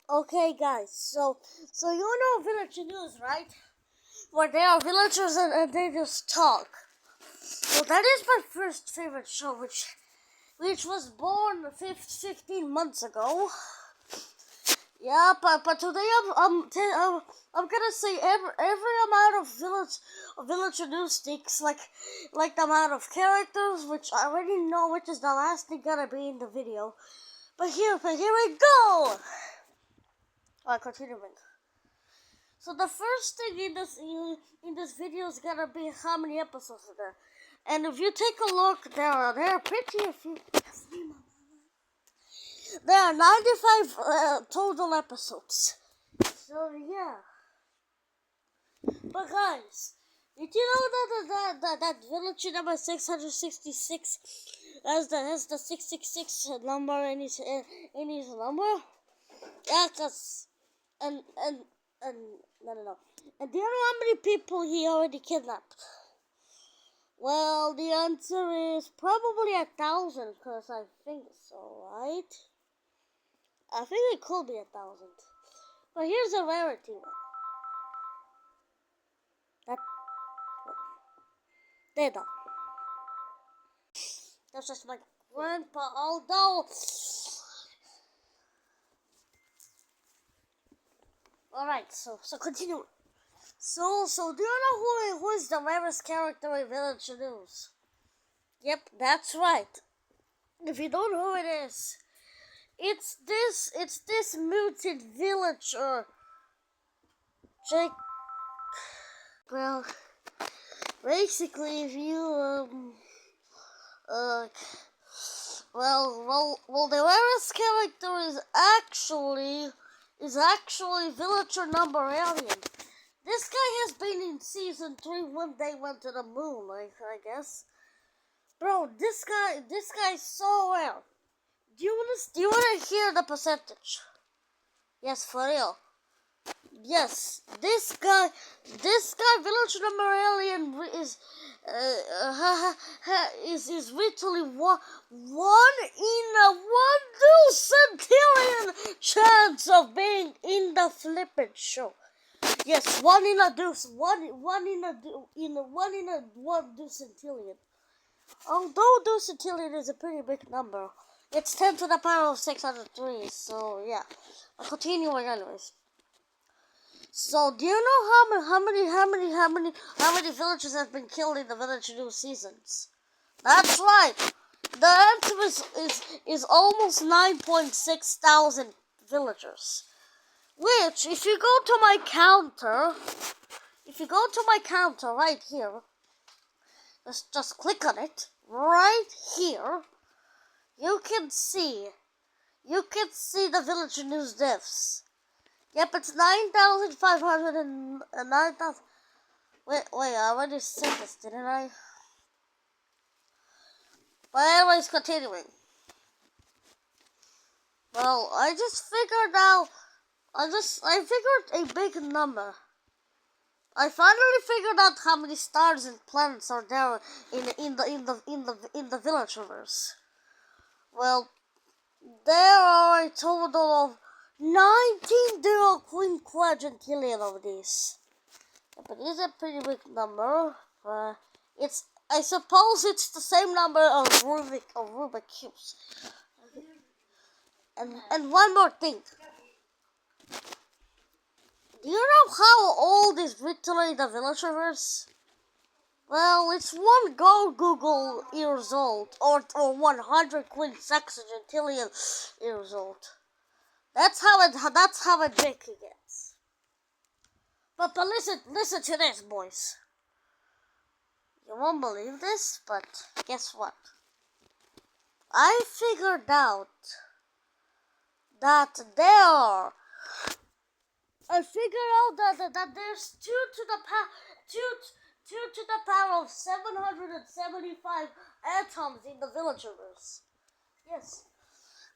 Okay, guys. So you know village news, right? Where there are villagers and they just talk. So that is my first favorite show, which was born 15 months ago. Yeah, but today I'm gonna say every amount of villager news sticks like the amount of characters, which I already know which is the last thing gonna be in the video. But here we go. Alright, continuing. So the first thing in this video is gonna be how many episodes are there, and if you take a look, there are pretty a few. There are 95 total episodes. So yeah, but guys, did you know that village number 666 has the 666 number in his number? Yeah, cause and no. And do you know how many people he already kidnapped? Well, the answer is probably 1,000, cause I think so, right? I think it could be 1,000. But here's a rarity one. That data. That's just my grandpa. Although, all right. So continue. So do you know who is the rarest character in Village News? Yep, that's right. If you don't know who it is, it's this mutant villager. Jake. Well, basically, if you the rarest character is actually villager number alien. This guy has been in season 3 when they went to the moon, I guess. Bro, this guy's so rare. Do you wanna hear the percentage? Yes, for real. Yes, this guy, village number alien is literally one in a 1 chance of being in the flippin' show. Yes, one in a ducentillion. Although ducentillion is a pretty big number, it's 10 to the power of 603. So yeah, I'll continue anyways. So do you know how many villagers have been killed in the Village News seasons? That's right. The answer is almost 9.6 thousand villagers. Which, if you go to my counter right here, just click on it right here, you can see the Village News deaths. Yep, it's 9,500 and 9,000. Wait, I already said this, didn't I? But anyways, continuing. Well, I figured a big number. I finally figured out how many stars and planets are there in the Villageverse. Well, there are a total of 19 quinquagentillion of these. But it is a pretty big number. I suppose it's the same number of Rubik cubes. And one more thing. Do you know how old is literally the Villageverse? Well, it's one Google years old, or 100 quinquagentillion years old. That's how big it gets. But listen to this, boys. You won't believe this, but guess what? I figured out that that there's 2 to the power of 775 atoms in the Villageverse. Yes,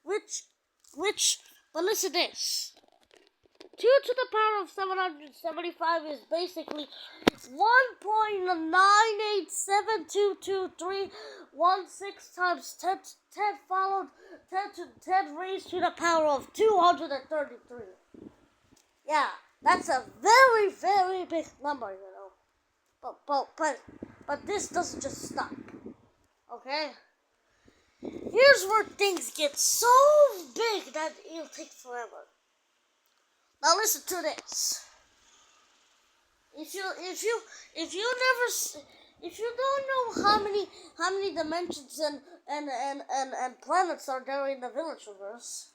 which. But listen to this. 2 to the power of 775 is basically 1.98722316 times 10 followed 10 to 10 raised to the power of 233. Yeah, that's a very, very big number, you know. But this doesn't just stop. Okay? Here's where things get so big that it'll take forever. Now listen to this. If you don't know how many dimensions and planets are there in the Villagerverse,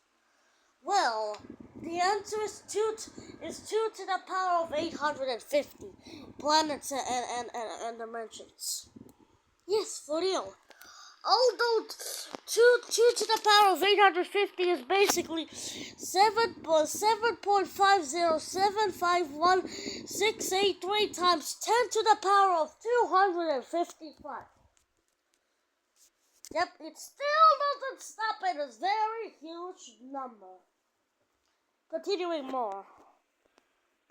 well, the answer is two to the power of 850 planets and dimensions. Yes, for real. Although 2 to the power of 850 is basically 7.50751,683 times 10 to the power of 255. Yep, it still doesn't stop at a very huge number. Continuing more.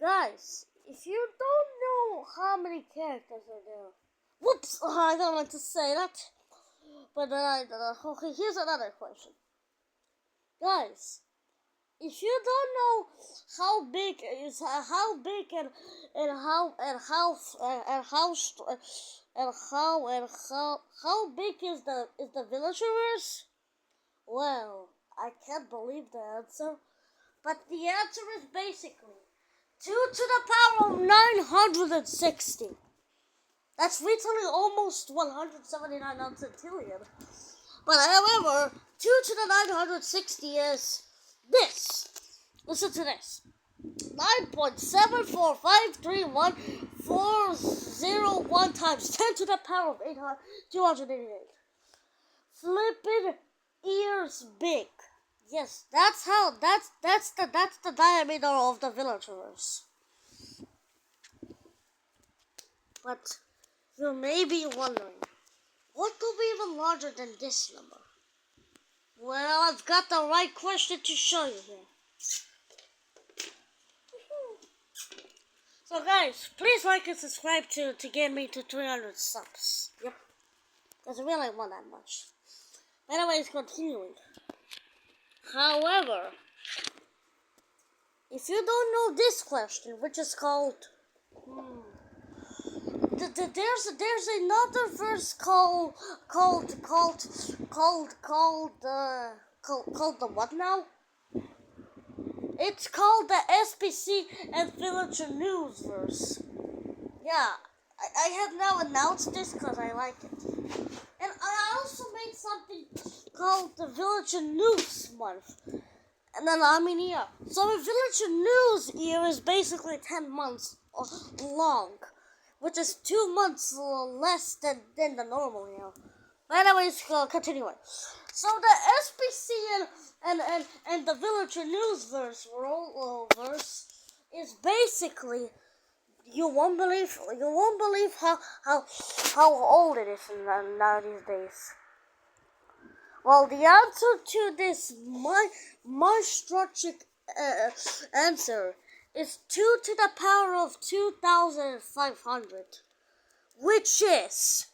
Guys, if you don't know how many characters are there, whoops, I don't like to say that. But okay, here's another question. Guys, if you don't know how big and how big is the Villagerverse? Well, I can't believe the answer. But the answer is basically 2 to the power of 960. That's literally almost 179 octillion. But however, 2 to the 960 is this. Listen to this. 9.74531,401 times 10 to the power of 288. Flippin' ears big. Yes, that's the diameter of the Villagerverse. But you may be wondering, what could be even larger than this number? Well, I've got the right question to show you here. So guys, please like and subscribe to get me to 300 subs. Yep. Because I really want that much. Anyways, continuing. However, if you don't know this question, which is called there's another verse called the what now? It's called the SPC and Villager News verse. Yeah, I have now announced this because I like it. And I also made something called the Villager News month. And then yeah. So the Villager News year is basically 10 months long, which is 2 months less than the normal year. But anyways, continuing. So the SPC and the Villager News verse is basically you won't believe how old it is now these days. Well, the answer to this my structured answer is 2 to the power of 2,500, which is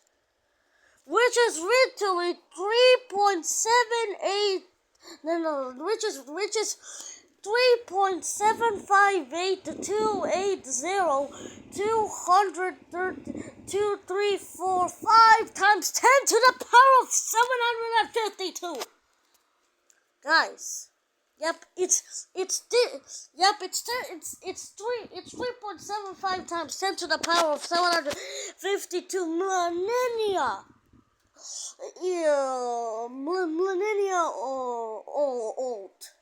literally 3.78. Which is 3.7582802302345 times 10 to the power of 752. Guys, yep, it's 3.75 times 10 to the power of 752 millennia. Millennia old.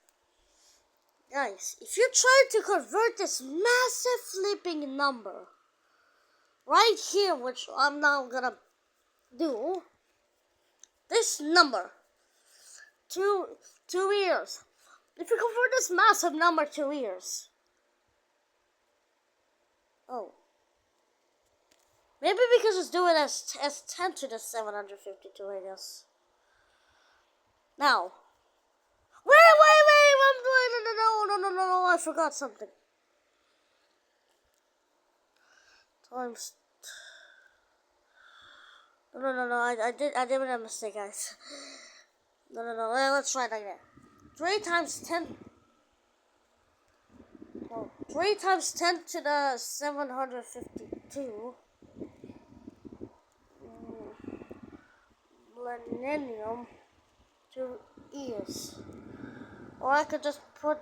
Guys, if you try to convert this massive flipping number right here, which I'm now gonna do, this number, 2 years. If you convert this massive number to years, oh. Maybe because it's doing as 10 to the 752, I guess. Now, wait, I'm doing no, I forgot something. times. No. I did make a mistake, guys. No. Let's try that again. 3 times 10. No, 3 times 10 to the 752. Millennium to years. Or I could just put.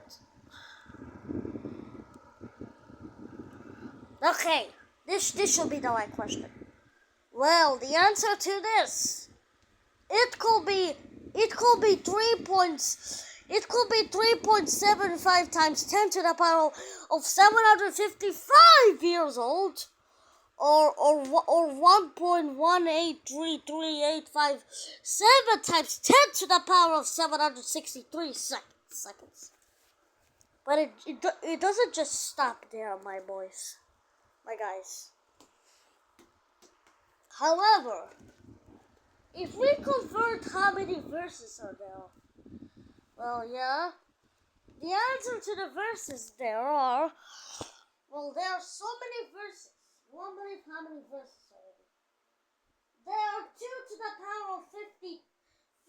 Okay, this should be the right question. Well, the answer to this, it could be 3.75 times 10 to the power of 755 years old, or 1.183385 times 10 to the power of 763 seconds. But it doesn't just stop there, my boys, my guys. However, if we convert how many verses are there, well, yeah, the answer to the verses there are, well, there are so many verses. One believe how many verses already. There are 2 to the power of 50,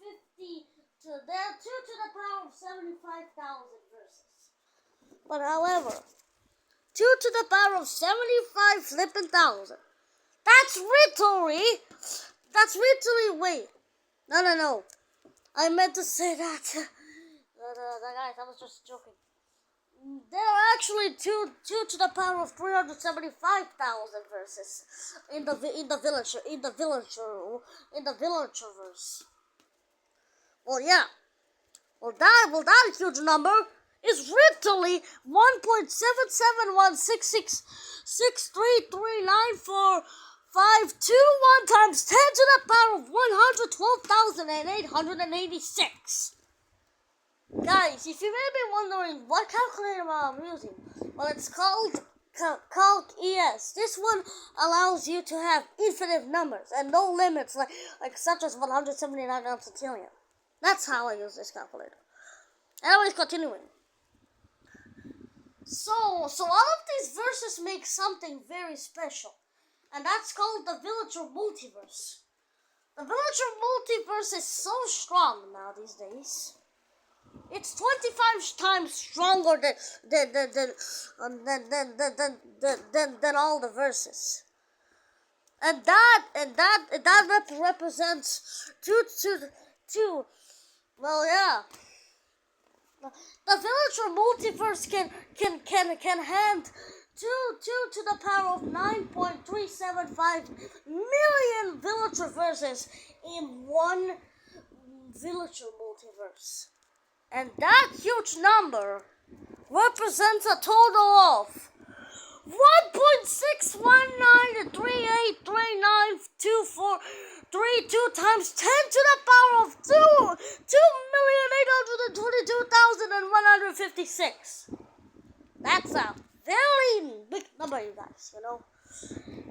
there are 2 to the power of 75,000 verses. But however, 2 to the power of 75 flipping thousand. That's literally, wait. No. I meant to say that. Guys, I was just joking. There are actually 2 to the power of 375,000 verses in the villagerverse. Well, yeah. Well, that huge number is literally 1.771663394521 times 10 to the power of 112,886. Guys, if you may be wondering what calculator I'm using, well, it's called Calc ES. This one allows you to have infinite numbers and no limits, like such as 179 octillion. That's how I use this calculator. Anyways, continuing. So all of these verses make something very special, and that's called the villager multiverse. The villager multiverse is so strong now these days. It's 25 times stronger than all the verses, and that represents two. Well, yeah. The villager multiverse can hand 2 to the power of 9.375 million villager verses in one villager multiverse. And that huge number represents a total of 1.61938392432 times 10 to the power of 2,822,156. That's a very big number, you guys, you know.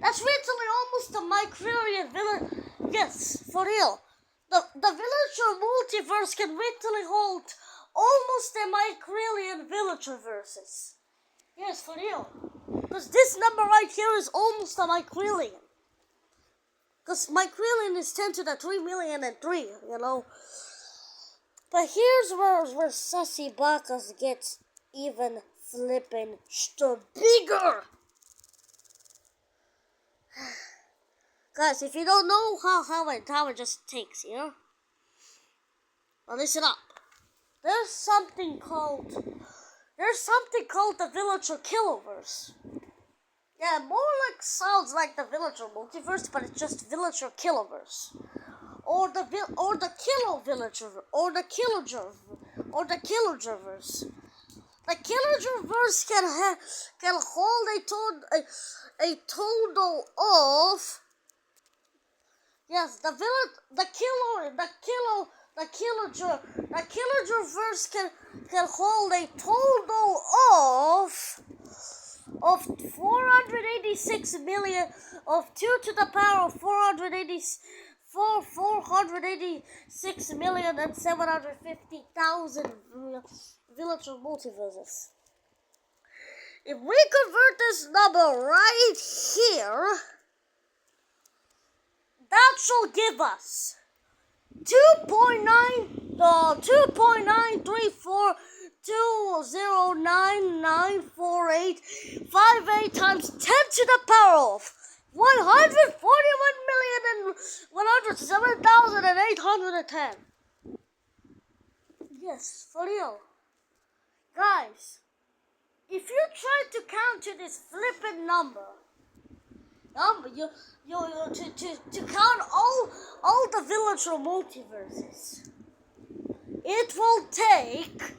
That's literally almost a micrillion village. Yes, for real. The villager multiverse can literally hold almost a micrillion villager verses. Yes, for real. Because this number right here is almost a micrillion. Because micrillion is 10 to the 3,000,003, you know. But here's where Sussy Bacchus gets even flippin' bigger. Guys, if you don't know how it just takes, yeah? Well, listen up. There's something called the villager kiloverse. Yeah, more like sounds like the villager multiverse, but it's just villager kiloverse. Or the kilo villager, or the kilogerverse. The kilogerverse can hold a total of, yes, the kilogerverse can hold a total of 486 million of 2 to the power of 486,750,000 villager multiverses. if we convert this number right here, that shall give us 2.93420994858 times 10 to the power of 141,107,810. Yes, for real. Guys, if you try to count to this flippin' number, to count all the villager multiverses, it will take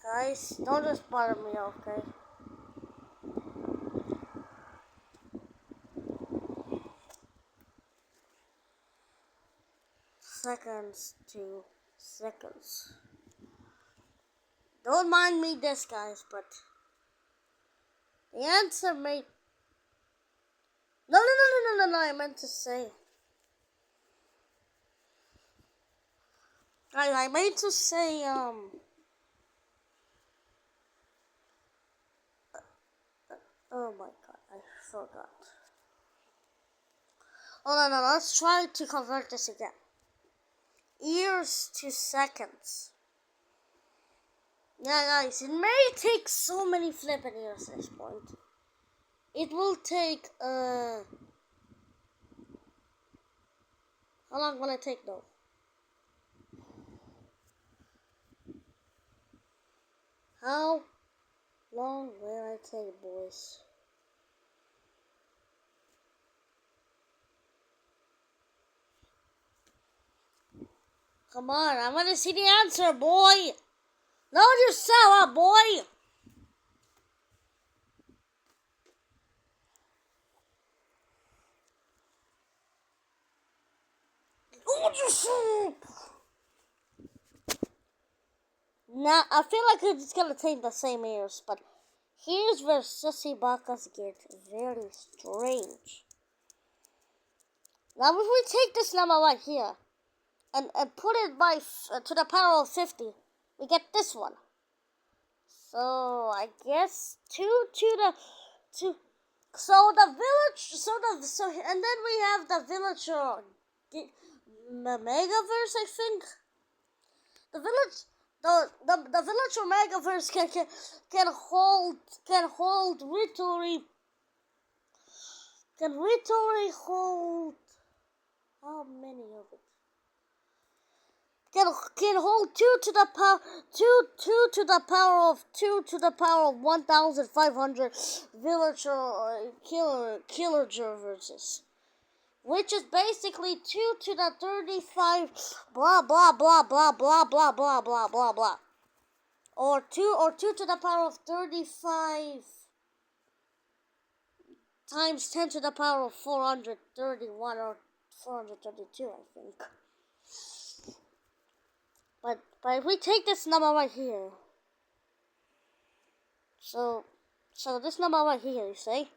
guys, don't just bother me, okay? Seconds, 2 seconds. Don't mind me this, guys, but the answer may... No, I meant to say... I meant to say, oh my god, I forgot. Oh no, let's try to convert this again. Years to seconds. Yeah, guys, it may take so many flippin' years at this point. It will take, how long will it take though? How long will it take, boys? Come on, I want to see the answer, boy. Load yourself up, boy. Load yourself. Now, I feel like it's gonna take the same years, but here's where Sissy Bakas get very strange. Now, if we take this number right here and put it by to the power of 50, we get this one. So I guess 2 to the 2. So the village. So and then we have the villager megaverse. I think the village. The villager megaverse can hold literally hold how many of it? Can hold 2 to the power 2 to the power of 1,500 villager killer verses, which is basically 2 to the 35 blah blah blah blah blah blah blah blah blah blah, or 2 to the power of 35 times 10 to the power of 431 or 432, I think. But if we take this number right here, so this number right here, you see?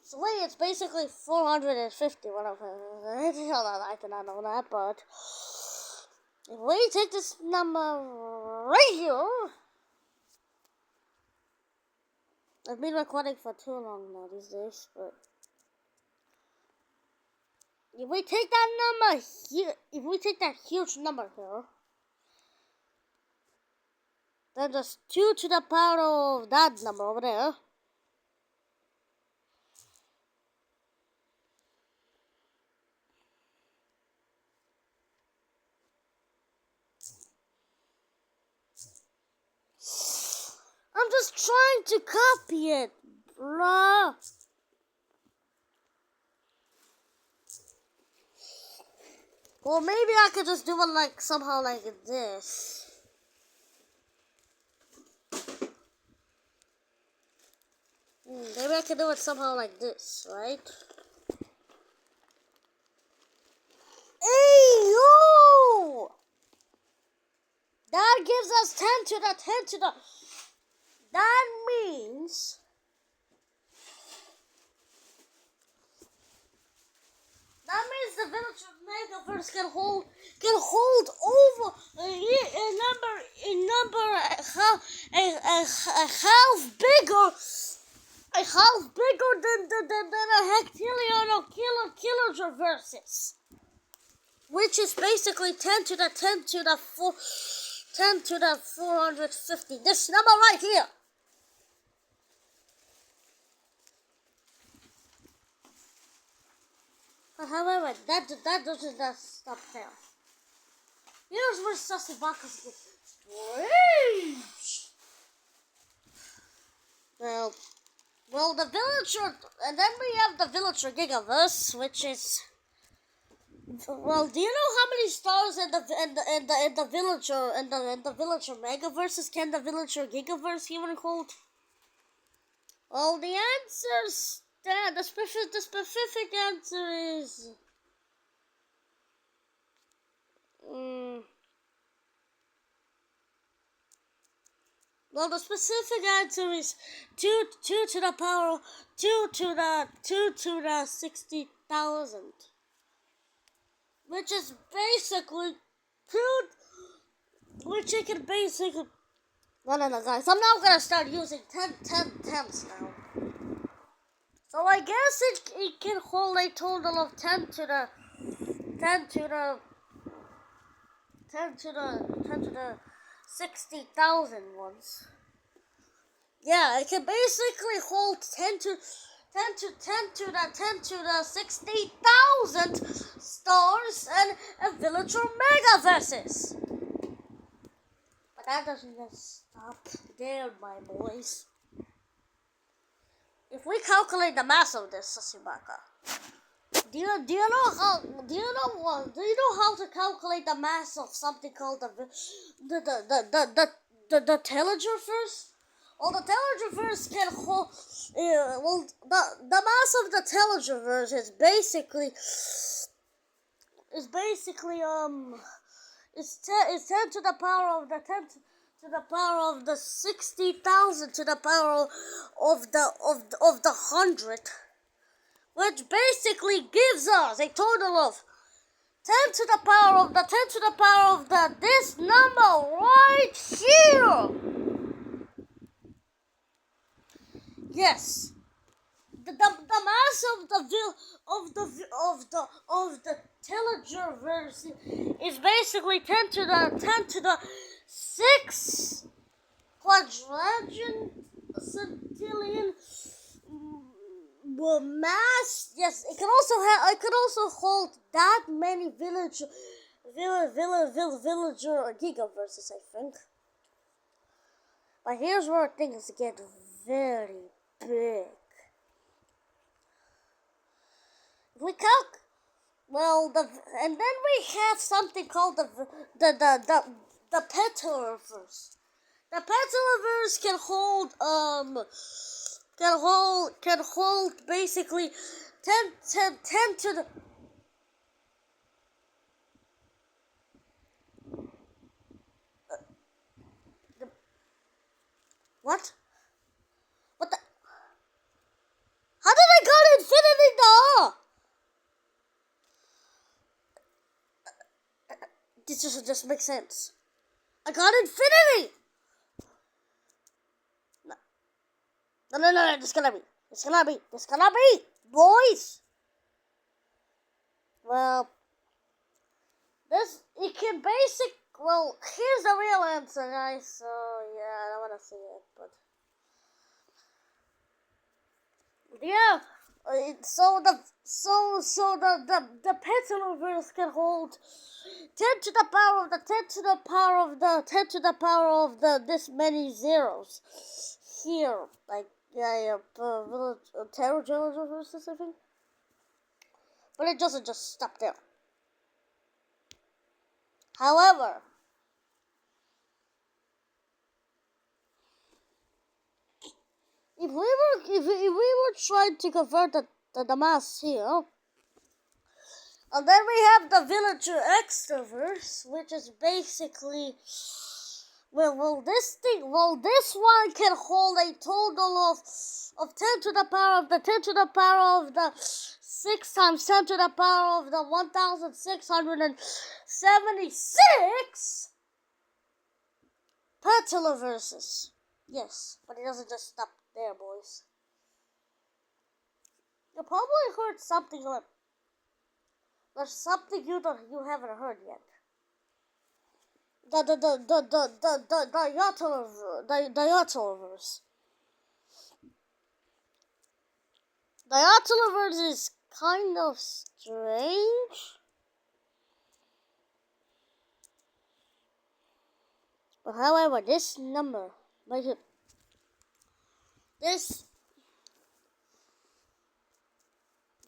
So wait, it's basically 450, whatever. I do not know that, but if we take this number right here, I've been recording for too long now these days, but if we take that number here, if we take that huge number here, then just 2 to the power of that number over there. I'm just trying to copy it, bruh. Well, maybe I could just do it like somehow like this. Maybe I can do it somehow like this, right? Hey, yo! That gives us 10 to the 10 to the... That means... That means the village of Megaverse can hold over a number a half bigger than a hectillion of kiloverses, which is basically 10 to the 450. This number right here. However, that doesn't just stop there. Here's where Sasibaka's get strange. Well, the villager, and then we have the villager Gigaverse, which is. Well, do you know how many stars in the villager Megaverses can the villager Gigaverse even hold? Well, the answer's that the specific answer is well, the specific answer is two to the power 2 to the 60,000, which is basically which you can basically. No, guys, I'm now gonna start using 10 temps now. So I guess it can hold a total of 10 to the 60,000 ones. Yeah, it can basically hold 10 to the 60,000 stars and villager megaverses. But that doesn't just stop there, my boys. If we calculate the mass of this Sasibaka, do you know how to calculate the mass of something called the Telegerverse? Well, the Telegerverse can hold. The mass of the Telegerverse is basically 10 to the power of the 10 to the power of the 60,000 to the power of the 100, which basically gives us a total of 10 to the power of the 10 to the power of this number right here. Yes, the mass of the Telegerverse is basically 10 to the 6 quadrillion centillion mass. Yes, it can also hold that many villager gigaverses, I think. But here's where things get very big. We calc. Well, and then we have something called the Petaliverse. The Petaliverse can hold basically 10 to the. What? What the? How did I got infinity now? This just makes sense. I got infinity. No. This cannot be, boys. Well, it can basic. Well, here's the real answer, guys. So yeah, I don't want to say it, but yeah. So the Petaliverse can hold 10 to the power of the 10 to the power of the 10 to the power of this many zeros here, like Telegerverse or something. But it doesn't just stop there. However, if if we were trying to convert the mass here, and then we have the villager extroverse, which is basically this one can hold a total of 10 to the power of the 10 to the power of the 6 times 10 to the power of the 1676 petaliverses. Yes, but it doesn't just stop there, boys. You probably heard something like there's something you haven't heard yet. The Yataliverse. The Yataliverse is kind of strange. But however, this number, right here,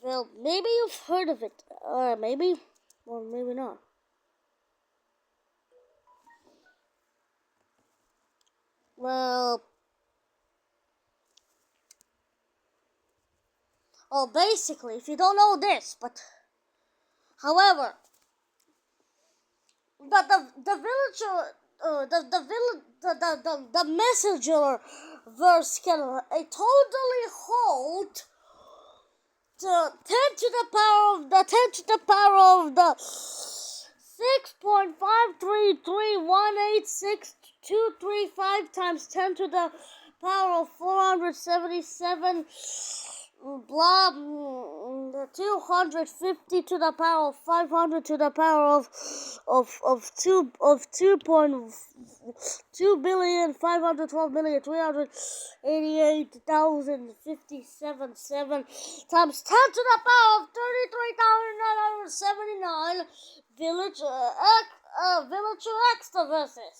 well, maybe you've heard of it, or maybe not. Well, basically, if you don't know this, but however, the villager, the messenger verse can totally hold the 10 to the power of the 10 to the power of the 6.533186235 times 10 to the power of 477 blah 250 to the power of 500 to the power of 2,512,388,057 times 10 to the power of 33,979 villager extraverses.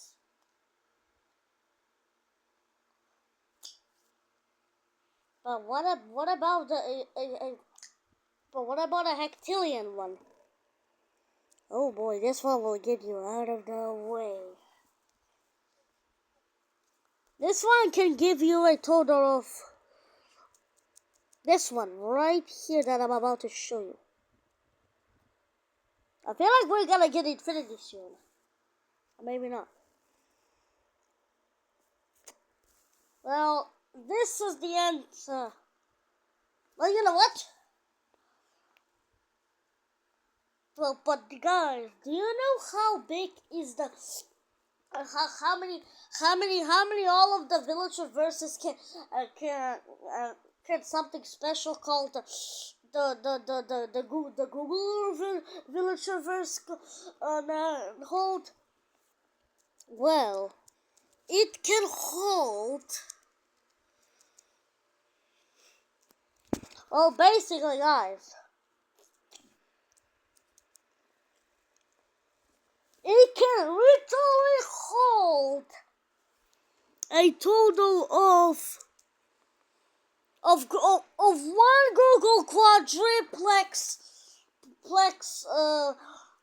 But what about a hectillion one? Oh boy, this one will get you out of the way. This one can give you a total of this one right here that I'm about to show you. I feel like we're gonna get infinity soon. Or maybe not. Well, this is the answer. Well, you know what? Well, but guys, do you know how big is the how many all of the villager verses can something special called the Google villager verse hold? Well, it can hold. Well, basically, guys, it can literally hold a total of one Google quadruplex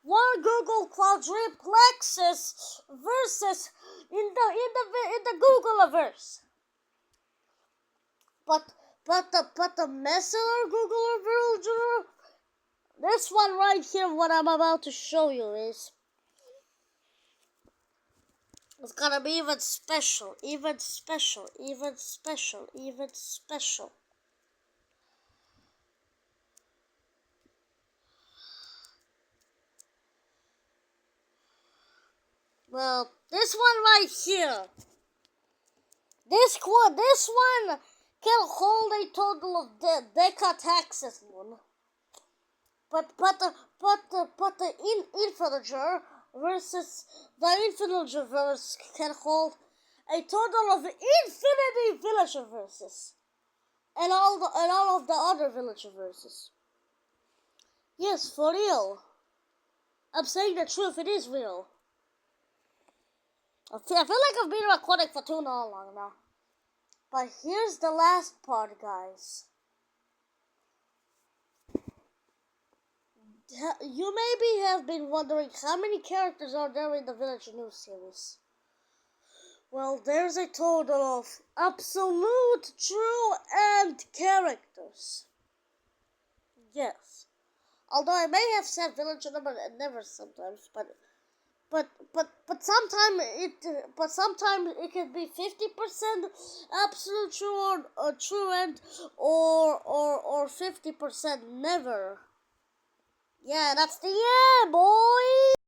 one Google quadruplexes versus in the Googleverse. But the messenger Googleverse, this one right here, what I'm about to show you is. It's gonna be even special. Well, this one right here. This one can hold a total of decataxis one. But the infiniger versus the infiniger verse can hold a total of infinity villager verses and all of the other villager verses. Yes, for real. I'm saying the truth. It is real. I feel like I've been recording for too long now. But here's the last part, guys. You maybe have been wondering how many characters are there in the Village News series. Well, there's a total of absolute, true, and characters. Yes. Although I may have said villager number and never sometimes, but sometimes it can be 50% absolute true or true and or 50% never. Yeah, that's the end, boy.